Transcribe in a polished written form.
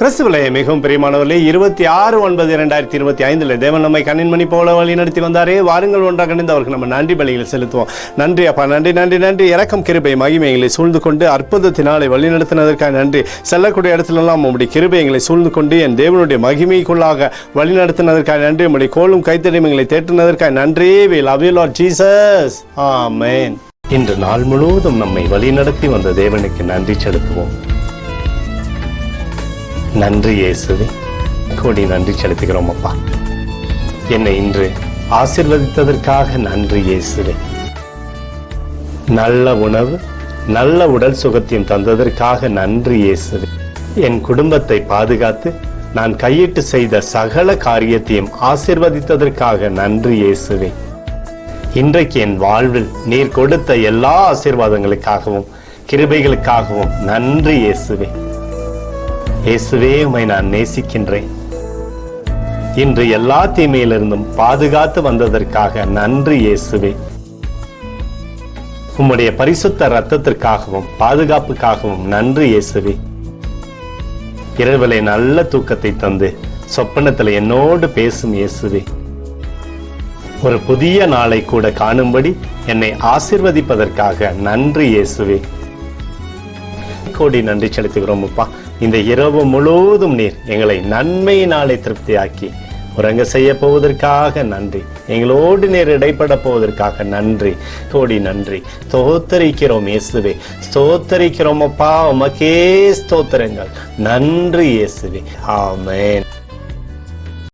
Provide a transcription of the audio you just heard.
கிறிஸ்துவிலே மிகவும் பிரியமானவர்களே, 26/9/2025 தேவன் நம்மை கண்ணின்மணி போல வழி நடத்தி வந்தாரே. வாருங்கள் ஒன்றாக கணிந்து அவருக்கு நம்ம நன்றி பலிகளை செலுத்துவோம். நன்றி அப்பா, நன்றி நன்றி நன்றி. இரக்கம் கிருபை மகிமைகளை சூழ்ந்து கொண்டு அற்புதத்தினாலே வழி நடத்தினதற்காக நன்றி. செல்லக்கூடிய இடத்துலலாம் உங்களுடைய கிருபைகளை சூழ்ந்து கொண்டு என் தேவனுடைய மகிமைக்குள்ளாக வழி நடத்தினதற்காக நன்றி. உங்களுடைய கோலும் கைத்தடிமைகளை தேற்றினதற்காக நன்றி. We love you Lord Jesus. ஆமென். இன்று நாள் முழுவதும் நம்மை வழி நடத்தி வந்த தேவனுக்கு நன்றி செலுத்துவோம். நன்றி இயேசுவே, கோடி நன்றி செலுத்துகிறோம் அப்பா. என்னை இன்று ஆசீர்வதித்ததற்காக நன்றி இயேசுவே. நல்ல உணவு, நல்ல உடல் சுகத்தையும் தந்ததற்காக நன்றி இயேசுவே. என் குடும்பத்தை பாதுகாத்து நான் கையிட்டு செய்த சகல காரியத்தையும் ஆசீர்வதித்ததற்காக நன்றி இயேசுவே. இன்றைக்கு என் வாழ்வில் நீர் கொடுத்த எல்லா ஆசீர்வாதங்களுக்காகவும் கிருபைகளுக்காகவும் நன்றி இயேசுவே. இயேசுவே, உம்மை நான் நேசிக்கின்றேன். இன்று எல்லா தீமையிலிருந்தும் பாதுகாத்து வந்ததற்காக நன்றி இயேசுவே. உம்முடைய பரிசுத்த இரத்தத்திற்காகவும் பாதுகாப்புக்காகவும் நன்றி இயேசுவே. இரவிலே நல்ல தூக்கத்தை தந்து சொப்பனத்தில் என்னோடு பேசும் இயேசுவே. ஒரு புதிய நாளை கூட காணும்படி என்னை ஆசீர்வதிப்பதற்காக நன்றி இயேசுவே. கோடி நன்றி செலுத்துகிறோம் அப்பா. இந்த இரவு முழுவதும் நீர் எங்களை நன்மையினாலே திருப்தியாக்கி உறங்க செய்ய போவதற்காக நன்றி. எங்களோடு நீர் இடைப்பட போவதற்காக நன்றி. கோடி நன்றி. ஸ்தோத்தரிக்கிறோம் இயேசுவே, ஸ்தோத்தரிக்கிறோம் அப்பா. உமக்கே ஸ்தோத்திரங்கள். நன்றி இயேசுவே. ஆமென்.